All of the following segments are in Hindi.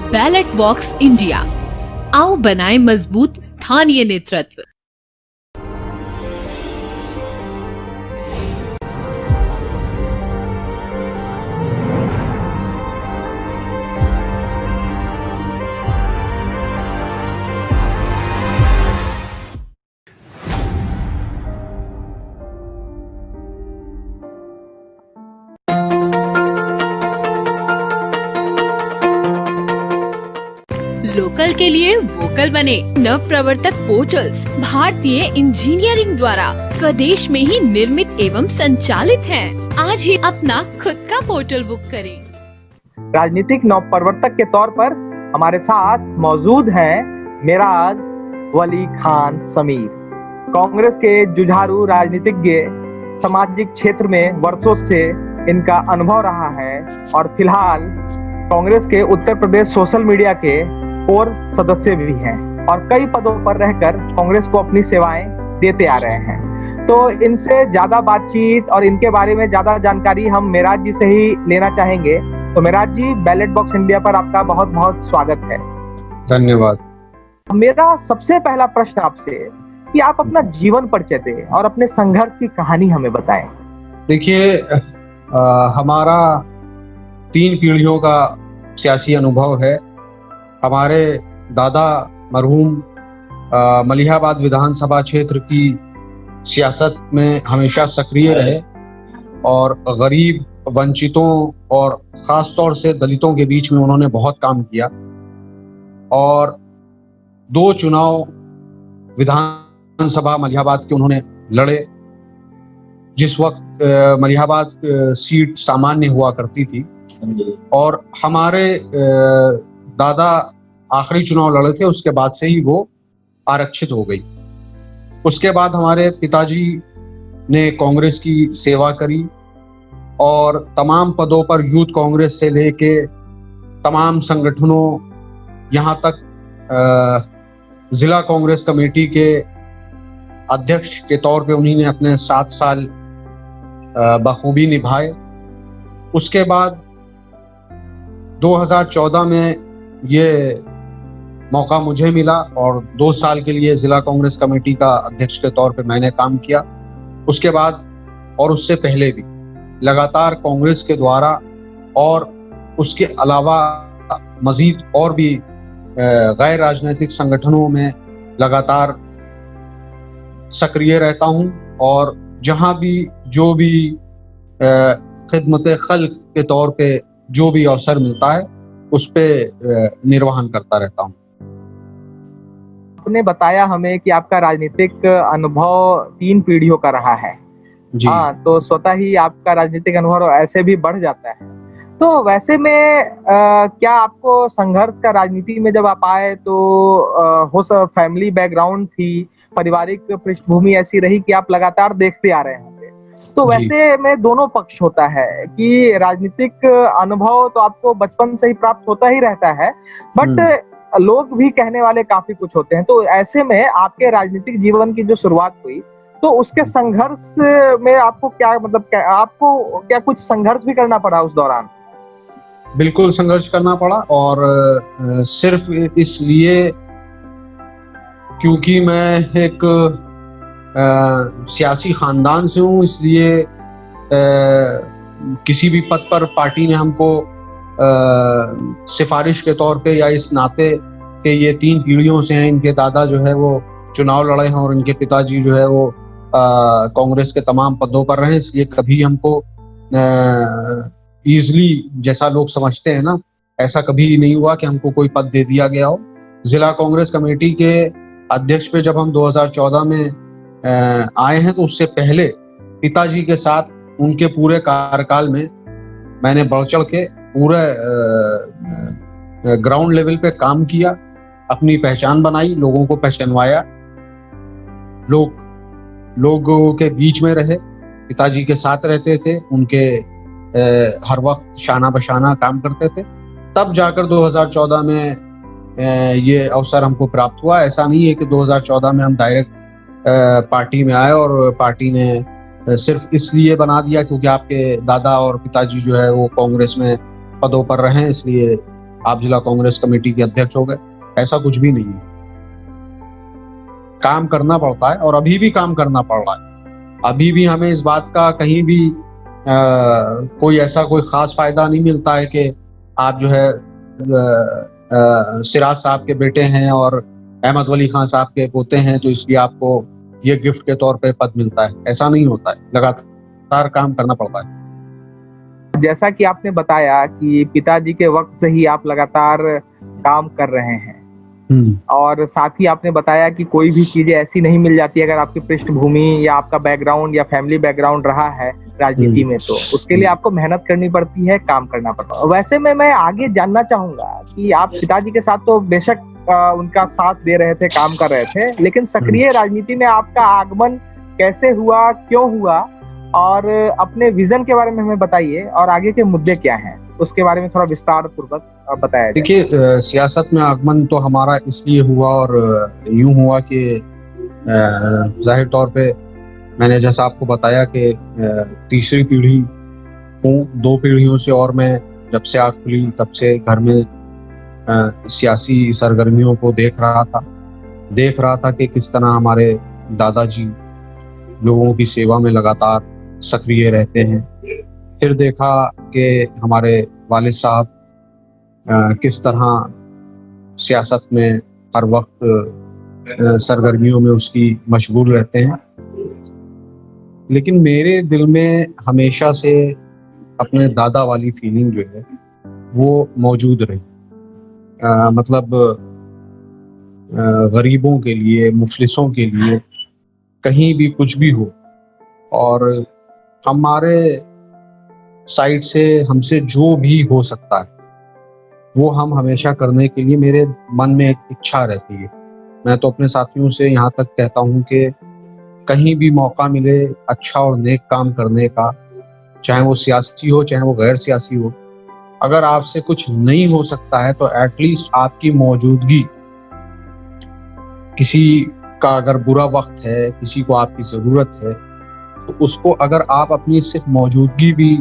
बैलेट बॉक्स इंडिया, आओ बनाएं मजबूत स्थानीय नेतृत्व। लोकल के लिए वोकल बने। नव प्रवर्तक पोर्टल्स भारतीय इंजीनियरिंग द्वारा स्वदेश में ही निर्मित एवं संचालित हैं। आज ही अपना खुद का पोर्टल बुक करें। राजनीतिक नव प्रवर्तक के तौर पर हमारे साथ मौजूद हैं मेराज वली खान समीर। कांग्रेस के जुझारू राजनीतिज्ञ, सामाजिक क्षेत्र में वर्षों से इनका अनुभव रहा है और फिलहाल कांग्रेस के उत्तर प्रदेश सोशल मीडिया के और सदस्य भी हैं और कई पदों पर रहकर कांग्रेस को अपनी सेवाएं देते आ रहे हैं। तो इनसे ज्यादा बातचीत और इनके बारे में ज्यादा जानकारी हम मेराज जी से ही लेना चाहेंगे। तो मेराज जी, बैलेट बॉक्स इंडिया पर आपका बहुत बहुत स्वागत है। धन्यवाद। मेरा सबसे पहला प्रश्न आपसे कि आप अपना जीवन परिचय दें और अपने संघर्ष की कहानी हमें बताएं। देखिए, हमारा 3 पीढ़ियों का सियासी अनुभव है। हमारे दादा मरहूम मलिहाबाद विधानसभा क्षेत्र की सियासत में हमेशा सक्रिय रहे और गरीब, वंचितों और ख़ास तौर से दलितों के बीच में उन्होंने बहुत काम किया और 2 चुनाव विधानसभा मलिहाबाद के उन्होंने लड़े। जिस वक्त मलिहाबाद सीट सामान्य हुआ करती थी और हमारे दादा आखिरी चुनाव लड़े थे, उसके बाद से ही वो आरक्षित हो गई। उसके बाद हमारे पिताजी ने कांग्रेस की सेवा करी और तमाम पदों पर यूथ कांग्रेस से लेके तमाम संगठनों, यहाँ तक जिला कांग्रेस कमेटी के अध्यक्ष के तौर पे उन्हीं ने अपने 7 साल बखूबी निभाए। उसके बाद 2014 में ये मौका मुझे मिला और 2 साल के लिए जिला कांग्रेस कमेटी का अध्यक्ष के तौर पे मैंने काम किया। उसके बाद और उससे पहले भी लगातार कांग्रेस के द्वारा और उसके अलावा मजीद और भी गैर राजनीतिक संगठनों में लगातार सक्रिय रहता हूं और जहां भी जो भी खिदमत खल्क के तौर पे जो भी अवसर मिलता है उस पे निर्वहन करता रहता हूँ। आपने बताया हमें कि आपका राजनीतिक अनुभव 3 पीढ़ियों का रहा है। हाँ, तो स्वतः ही आपका राजनीतिक अनुभव ऐसे भी बढ़ जाता है। तो वैसे में क्या आपको संघर्ष का राजनीति में जब आप आए तो फैमिली बैकग्राउंड थी, पारिवारिक पृष्ठभूमि ऐसी रही कि आप लगातार देखते आ रहे हैं। तो वैसे में दोनों पक्ष होता है कि राजनीतिक अनुभव तो आपको बचपन से ही प्राप्त होता ही रहता है, बट लोग भी कहने वाले काफी कुछ होते हैं। तो ऐसे में आपके राजनीतिक जीवन की जो शुरुआत हुई तो उसके संघर्ष में आपको क्या आपको क्या कुछ संघर्ष भी करना पड़ा उस दौरान? बिल्कुल संघर्ष करना पड़ा और सिर्फ इसलिए क्योंकि मैं एक सियासी खानदान से हूँ, इसलिए किसी भी पद पर पार्टी ने हमको सिफारिश के तौर पे या इस नाते कि ये 3 पीढ़ियों से हैं, इनके दादा जो है वो चुनाव लड़े हैं और इनके पिताजी जो है वो कांग्रेस के तमाम पदों पर रहे, इसलिए कभी हमको ईजली, जैसा लोग समझते हैं ना, ऐसा कभी नहीं हुआ कि हमको कोई पद दे दिया गया हो। जिला कांग्रेस कमेटी के अध्यक्ष पे जब हम 2014 में आए हैं तो उससे पहले पिताजी के साथ उनके पूरे कार्यकाल में मैंने बढ़ चढ़ के पूरे ग्राउंड लेवल पे काम किया, अपनी पहचान बनाई, लोगों को पहचानवाया, लोगों के बीच में रहे, पिताजी के साथ रहते थे, उनके हर वक्त शाना बशाना काम करते थे। तब जाकर 2014 में ये अवसर हमको प्राप्त हुआ। ऐसा नहीं है कि 2014 में हम डायरेक्ट पार्टी में आए और पार्टी ने सिर्फ इसलिए बना दिया क्योंकि आपके दादा और पिताजी जो है वो कांग्रेस में पदों पर रहे, इसलिए आप जिला कांग्रेस कमेटी के अध्यक्ष हो गए, ऐसा कुछ भी नहीं है। काम करना पड़ता है और अभी भी काम करना पड़ रहा है। अभी भी हमें इस बात का कहीं भी कोई ऐसा कोई खास फायदा नहीं मिलता है कि आप जो है सिराज साहब के बेटे हैं और अहमद वली खान साहब के पोते हैं तो इसलिए आपको ये गिफ्ट के तौर पे पद मिलता है। ऐसा नहीं होता है, लगातार काम करना पड़ता है। जैसा कि आपने बताया कि पिताजी के वक्त से ही आप लगातार काम कर रहे हैं और साथ ही आपने बताया कि कोई भी चीजें ऐसी नहीं मिल जाती अगर आपकी पृष्ठभूमि या आपका बैकग्राउंड या फैमिली बैकग्राउंड रहा है राजनीति में, तो उसके लिए आपको मेहनत करनी पड़ती है, काम करना पड़ता है। वैसे में मैं आगे जानना चाहूंगा कि आप पिताजी के साथ तो बेशक उनका साथ दे रहे थे, काम कर रहे थे, लेकिन सक्रिय राजनीति में आपका आगमन कैसे हुआ, क्यों हुआ, और अपने विजन के बारे में हमें बताइए और आगे के मुद्दे क्या हैं उसके बारे में थोड़ा विस्तार पूर्वक बताया। देखिए, सियासत में आगमन तो हमारा इसलिए हुआ और यूं हुआ कि जाहिर तौर पे मैंने जैसा आपको बताया कि तीसरी पीढ़ी हूँ, 2 पीढ़ियों से, और मैं जब से आँख खुली तब से घर में सियासी सरगर्मियों को देख रहा था कि किस तरह हमारे दादाजी लोगों की सेवा में लगातार सक्रिय रहते हैं। फिर देखा कि हमारे वालिद साहब किस तरह सियासत में हर वक्त सरगर्मियों में उसकी मशगूल रहते हैं। लेकिन मेरे दिल में हमेशा से अपने दादा वाली फीलिंग जो है वो मौजूद रही। मतलब गरीबों के लिए, मुफलिसों के लिए कहीं भी कुछ भी हो, और हमारे साइड से हमसे जो भी हो सकता है वो हम हमेशा करने के लिए मेरे मन में एक इच्छा रहती है। मैं तो अपने साथियों से यहाँ तक कहता हूँ कि कहीं भी मौका मिले अच्छा और नेक काम करने का, चाहे वो सियासी हो चाहे वो गैर सियासी हो, अगर आपसे कुछ नहीं हो सकता है तो एटलीस्ट आपकी मौजूदगी, किसी का अगर बुरा वक्त है, किसी को आपकी ज़रूरत है, तो उसको अगर आप अपनी सिर्फ मौजूदगी भी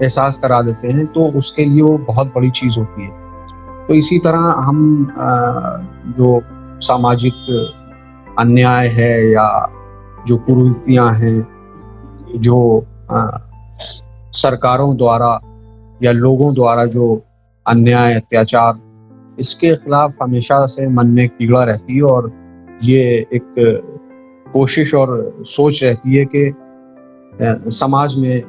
एहसास करा देते हैं तो उसके लिए वो बहुत बड़ी चीज़ होती है। तो इसी तरह हम जो सामाजिक अन्याय है या जो कुरीतियाँ हैं, जो सरकारों द्वारा या लोगों द्वारा जो अन्याय अत्याचार, इसके खिलाफ हमेशा से मन में पीड़ा रहती है और ये एक कोशिश और सोच रहती है कि समाज में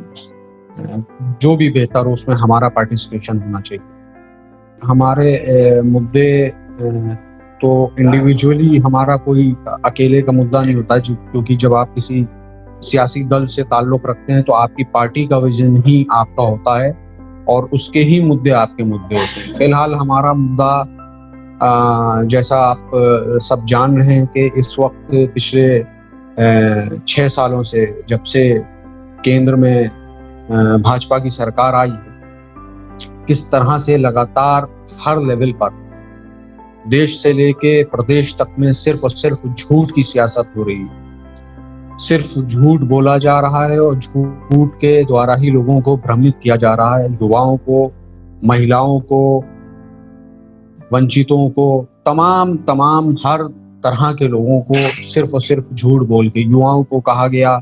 जो भी बेहतर हो उसमें हमारा पार्टिसिपेशन होना चाहिए। हमारे मुद्दे तो इंडिविजुअली हमारा कोई अकेले का मुद्दा नहीं होता, क्योंकि जब आप किसी सियासी दल से ताल्लुक़ रखते हैं तो आपकी पार्टी का विजन ही आपका होता है और उसके ही मुद्दे आपके मुद्दे होते हैं। फिलहाल हमारा मुद्दा जैसा आप सब जान रहे हैं कि इस वक्त पिछले 6 सालों से, जब से केंद्र में भाजपा की सरकार आई है, किस तरह से लगातार हर लेवल पर देश से लेके प्रदेश तक में सिर्फ और सिर्फ झूठ की सियासत हो रही है। सिर्फ झूठ बोला जा रहा है और झूठ के द्वारा ही लोगों को भ्रमित किया जा रहा है। युवाओं को, महिलाओं को, वंचितों को, तमाम हर तरह के लोगों को सिर्फ और सिर्फ झूठ बोल के, युवाओं को कहा गया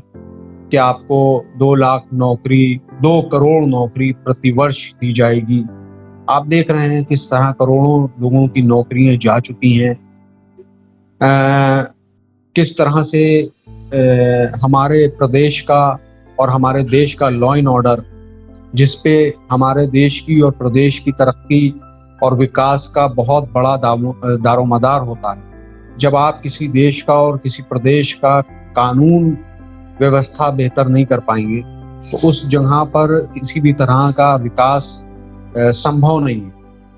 कि आपको 2 लाख नौकरी, 2 करोड़ नौकरी प्रतिवर्ष दी जाएगी। आप देख रहे हैं किस तरह करोड़ों लोगों की नौकरियां जा चुकी हैं। किस तरह से हमारे प्रदेश का और हमारे देश का लॉ एंड ऑर्डर, जिस पे हमारे देश की और प्रदेश की तरक्की और विकास का बहुत बड़ा दारोमदार होता है। जब आप किसी देश का और किसी प्रदेश का कानून व्यवस्था बेहतर नहीं कर पाएंगे तो उस जगह पर किसी भी तरह का विकास संभव नहीं है,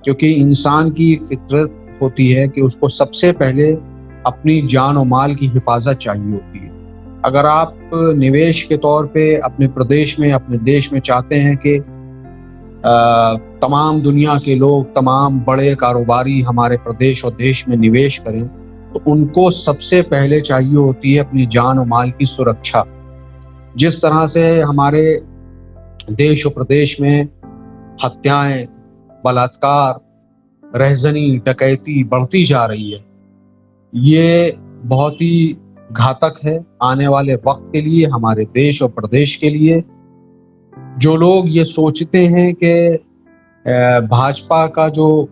क्योंकि इंसान की फितरत होती है कि उसको सबसे पहले अपनी जान और माल की हिफाजत चाहिए होती है। अगर आप निवेश के तौर पे अपने प्रदेश में, अपने देश में चाहते हैं कि तमाम दुनिया के लोग, तमाम बड़े कारोबारी हमारे प्रदेश और देश में निवेश करें, तो उनको सबसे पहले चाहिए होती है अपनी जान और माल की सुरक्षा। जिस तरह से हमारे देश और प्रदेश में हत्याएं, बलात्कार, रहजनी डकैती बढ़ती जा रही है, ये बहुत ही घातक है आने वाले वक्त के लिए, हमारे देश और प्रदेश के लिए। जो लोग ये सोचते हैं कि भाजपा का जो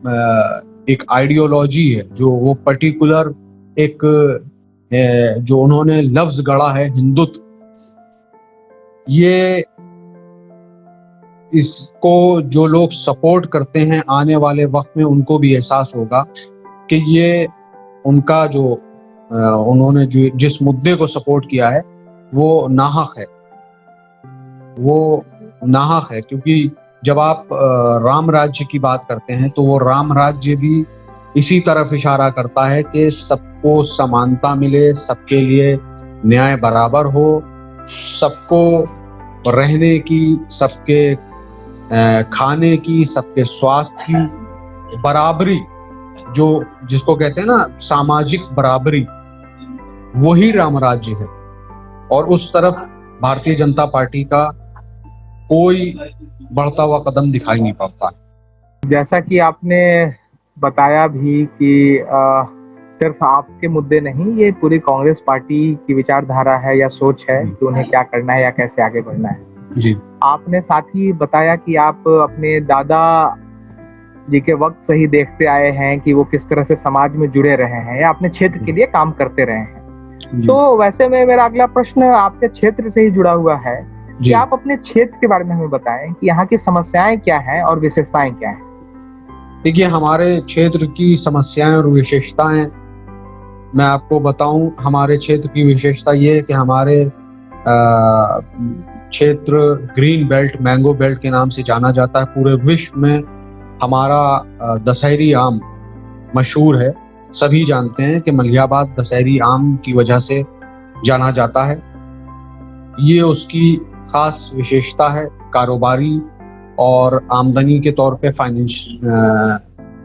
एक आइडियोलॉजी है, जो वो पर्टिकुलर एक जो उन्होंने लफ्ज गढ़ा है हिंदुत्व, ये इसको जो लोग सपोर्ट करते हैं आने वाले वक्त में उनको भी एहसास होगा कि ये उनका जो उन्होंने जो जिस मुद्दे को सपोर्ट किया है वो नाहक है, वो नाहक है। क्योंकि जब आप राम राज्य की बात करते हैं तो वो राम राज्य भी इसी तरफ इशारा करता है कि सबको समानता मिले, सबके लिए न्याय बराबर हो, सबको रहने की, सबके खाने की, सबके स्वास्थ्य की बराबरी, जो जिसको कहते हैं ना सामाजिक बराबरी, वही राम राज्य है। और उस तरफ भारतीय जनता पार्टी का कोई बढ़ता हुआ कदम दिखाई नहीं पड़ता। जैसा कि आपने बताया भी कि सिर्फ आपके मुद्दे नहीं, ये पूरी कांग्रेस पार्टी की विचारधारा है या सोच है कि उन्हें क्या करना है या कैसे आगे बढ़ना है। जी। आपने साथ ही बताया कि आप अपने दादा जी के वक्त से ही देखते आए हैं कि वो किस तरह से समाज में जुड़े रहे हैं या अपने क्षेत्र के लिए काम करते रहे हैं। तो वैसे में मेरा अगला प्रश्न आपके क्षेत्र से ही जुड़ा हुआ है कि आप अपने क्षेत्र के बारे में हमें बताएं कि यहाँ की समस्याएं क्या हैं और विशेषताएं क्या हैं। देखिए, हमारे क्षेत्र की समस्याएं और विशेषताएं मैं आपको बताऊं। हमारे क्षेत्र की विशेषता ये है कि हमारे क्षेत्र ग्रीन बेल्ट, मैंगो बेल्ट के नाम से जाना जाता है। पूरे विश्व में हमारा दशहरी आम मशहूर है। सभी जानते हैं कि मलिहाबाद दशहरी आम की वजह से जाना जाता है। ये उसकी खास विशेषता है कारोबारी और आमदनी के तौर पे,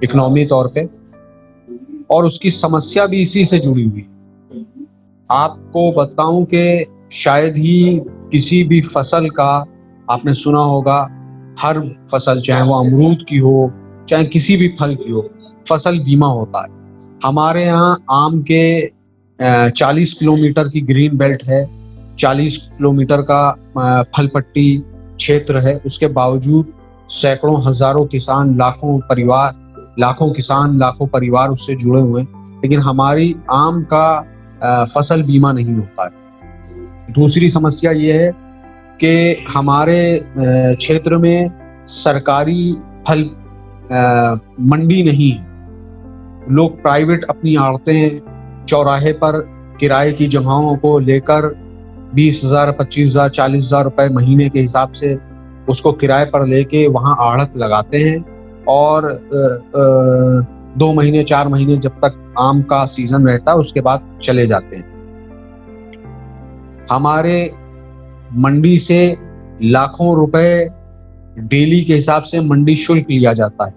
इकोनॉमी तौर पे, और उसकी समस्या भी इसी से जुड़ी हुई। आपको बताऊं कि शायद ही किसी भी फसल का, आपने सुना होगा, हर फसल, चाहे वो अमरूद की हो, चाहे किसी भी फल की हो, फसल बीमा होता है। हमारे यहाँ आम के 40 किलोमीटर की ग्रीन बेल्ट है, 40 किलोमीटर का फल पट्टी क्षेत्र है। उसके बावजूद सैकड़ों हजारों किसान, लाखों परिवार उससे जुड़े हुए हैं, लेकिन हमारी आम का फसल बीमा नहीं होता है। दूसरी समस्या ये है कि हमारे क्षेत्र में सरकारी फल मंडी नहीं है। लोग प्राइवेट अपनी आड़तें चौराहे पर किराए की जगहों को लेकर 20,000, 25,000, 40,000 रुपए महीने के हिसाब से उसको किराए पर लेके वहाँ आड़त लगाते हैं और 2 महीने 4 महीने जब तक आम का सीजन रहता है उसके बाद चले जाते हैं। हमारे मंडी से लाखों रुपए डेली के हिसाब से मंडी शुल्क लिया जाता है,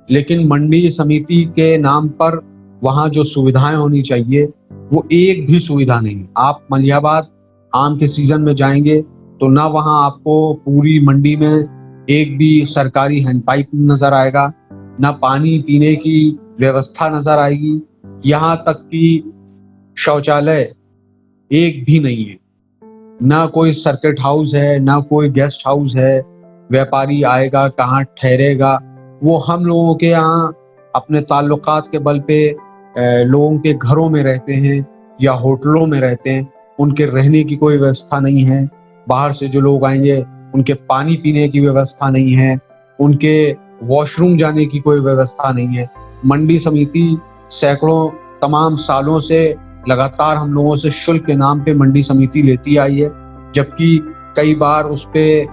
लेकिन मंडी समिति के नाम पर वहाँ जो सुविधाएं होनी चाहिए वो एक भी सुविधा नहीं। आप मलिहाबाद आम के सीजन में जाएंगे तो ना वहाँ आपको पूरी मंडी में एक भी सरकारी हैंडपाइप नजर आएगा, ना पानी पीने की व्यवस्था नजर आएगी, यहाँ तक कि शौचालय एक भी नहीं है, ना कोई सर्किट हाउस है, ना कोई गेस्ट हाउस है। व्यापारी आएगा कहाँ ठहरेगा? वो हम लोगों के यहाँ अपने ताल्लुकात के बल पे लोगों के घरों में रहते हैं या होटलों में रहते हैं। उनके रहने की कोई व्यवस्था नहीं है। बाहर से जो लोग आएंगे उनके पानी पीने की व्यवस्था नहीं है, उनके वॉशरूम जाने की कोई व्यवस्था नहीं है। मंडी समिति सैकड़ों तमाम सालों से लगातार हम लोगों से शुल्क के नाम पे मंडी समिति लेती आई है, जबकि कई बार उस पे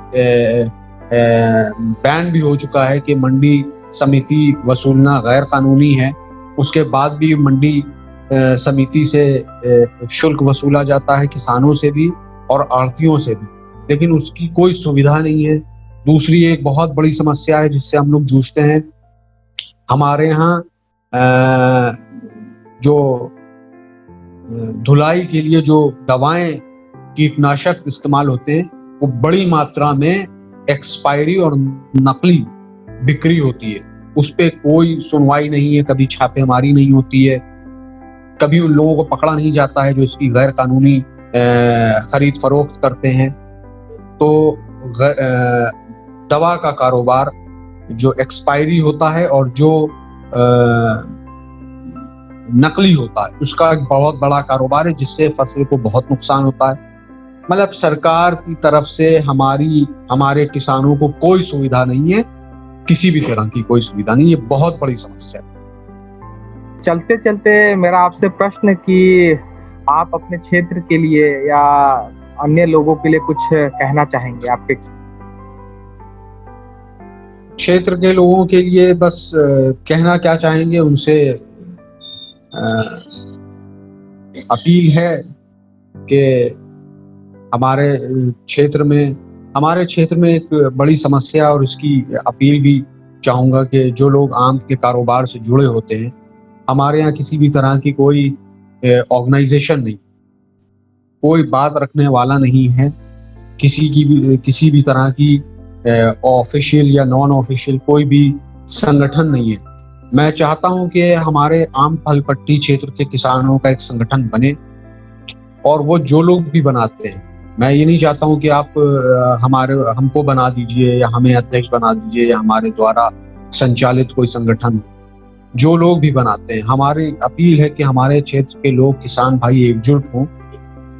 बैन भी हो चुका है कि मंडी समिति वसूलना गैर कानूनी है। उसके बाद भी मंडी समिति से शुल्क वसूला जाता है, किसानों से भी और आढ़तियों से भी, लेकिन उसकी कोई सुविधा नहीं है। दूसरी एक बहुत बड़ी समस्या है जिससे हम लोग जूझते हैं। हमारे यहाँ जो धुलाई के लिए जो दवाएं, कीटनाशक इस्तेमाल होते हैं वो बड़ी मात्रा में एक्सपायरी और नकली बिक्री होती है। उस पे कोई सुनवाई नहीं है, कभी छापेमारी नहीं होती है, कभी उन लोगों को पकड़ा नहीं जाता है जो इसकी गैर कानूनी खरीद फरोख्त करते हैं। तो दवा का कारोबार जो एक्सपायरी होता है और जो नकली होता है उसका एक बहुत बड़ा कारोबार है, जिससे फसल को बहुत नुकसान होता है। मतलब सरकार की तरफ से हमारे किसानों को कोई सुविधा नहीं है, किसी भी तरह की कोई सुविधा नहीं, ये बहुत बड़ी समस्या है। चलते चलते मेरा आपसे प्रश्न कि आप अपने क्षेत्र के लिए या अन्य लोगों के लिए कुछ कहना चाहेंगे? आपके क्षेत्र के लोगों के लिए बस कहना क्या चाहेंगे, उनसे अपील है कि हमारे क्षेत्र में एक बड़ी समस्या, और इसकी अपील भी चाहूँगा कि जो लोग आम के कारोबार से जुड़े होते हैं, हमारे यहाँ किसी भी तरह की कोई ऑर्गेनाइजेशन नहीं, कोई बात रखने वाला नहीं है, किसी भी तरह की ऑफिशियल या नॉन ऑफिशियल कोई भी संगठन नहीं है। मैं चाहता हूं कि हमारे आम फल पट्टी क्षेत्र के किसानों का एक संगठन बने, और वो जो लोग भी बनाते हैं, मैं ये नहीं चाहता हूं कि आप हमको बना दीजिए या हमें अध्यक्ष बना दीजिए या हमारे द्वारा संचालित कोई संगठन। जो लोग भी बनाते हैं, हमारी अपील है कि हमारे क्षेत्र के लोग, किसान भाई एकजुट हों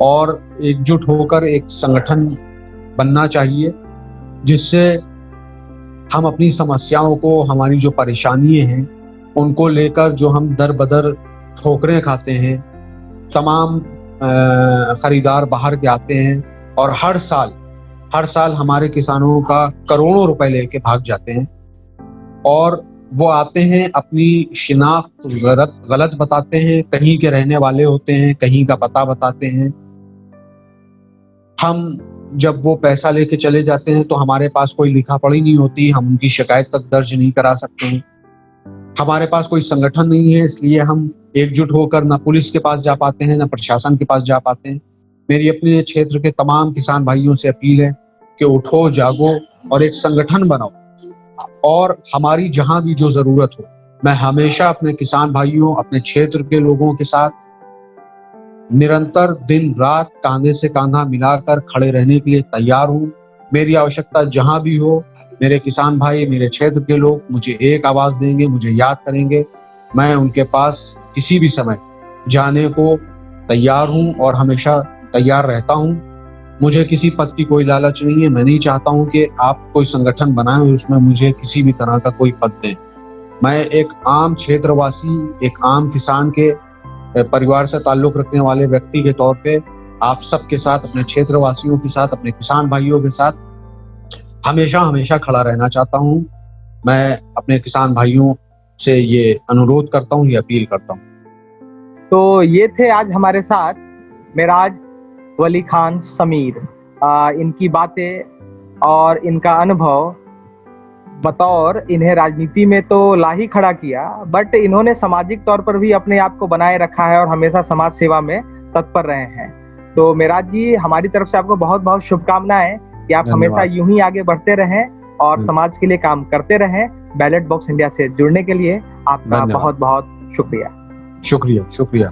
और एकजुट होकर एक संगठन बनना चाहिए, जिससे हम अपनी समस्याओं को, हमारी जो परेशानियां हैं उनको लेकर, जो हम दर बदर ठोकरें खाते हैं, तमाम खरीदार बाहर के आते हैं और हर साल हमारे किसानों का करोड़ों रुपए लेके भाग जाते हैं, और वो आते हैं अपनी शिनाख्त गलत बताते हैं, कहीं के रहने वाले होते हैं, कहीं का पता बताते हैं। हम जब वो पैसा लेके चले जाते हैं तो हमारे पास कोई लिखा पढ़ी नहीं होती, हम उनकी शिकायत तक दर्ज नहीं करा सकते हैं। हमारे पास कोई संगठन नहीं है, इसलिए हम एकजुट होकर न पुलिस के पास जा पाते हैं, न प्रशासन के पास जा पाते हैं। मेरी अपने क्षेत्र के तमाम किसान भाइयों से अपील है कि उठो, जागो और एक संगठन बनाओ, और हमारी जहां भी जो जरूरत हो, मैं हमेशा अपने किसान भाइयों, अपने क्षेत्र के लोगों के साथ निरंतर दिन रात कांधे से कांधा मिलाकर खड़े रहने के लिए तैयार हूँ। मेरी आवश्यकता जहां भी हो, मेरे किसान भाई, मेरे क्षेत्र के लोग मुझे एक आवाज देंगे, मुझे याद करेंगे, मैं उनके पास किसी भी समय जाने को तैयार हूँ और हमेशा तैयार रहता हूँ। मुझे किसी पद की कोई लालच नहीं है। मैं नहीं चाहता हूँ कि आप कोई संगठन बनाएं और उसमें मुझे किसी भी तरह का कोई पद दें। मैं एक आम क्षेत्रवासी, एक आम किसान के परिवार से ताल्लुक रखने वाले व्यक्ति के तौर पे आप सबके साथ, अपने क्षेत्रवासियों के साथ, अपने किसान भाइयों के साथ हमेशा खड़ा रहना चाहता हूँ। मैं अपने किसान भाइयों से ये अनुरोध करता हूँ, ये अपील करता हूँ। तो ये थे आज हमारे साथ मेराज वली खान समीर। इनकी बातें और इनका अनुभव बतौर इन्हें राजनीति में तो ला ही खड़ा किया, बट इन्होंने सामाजिक तौर पर भी अपने आप को बनाए रखा है और हमेशा समाज सेवा में तत्पर रहे हैं। तो मेराज जी, हमारी तरफ से आपको बहुत बहुत शुभकामनाएं कि आप हमेशा यूं ही आगे बढ़ते रहें और समाज के लिए काम करते रहें। बैलेट बॉक्स इंडिया से जुड़ने के लिए आपका बहुत बहुत शुक्रिया। शुक्रिया।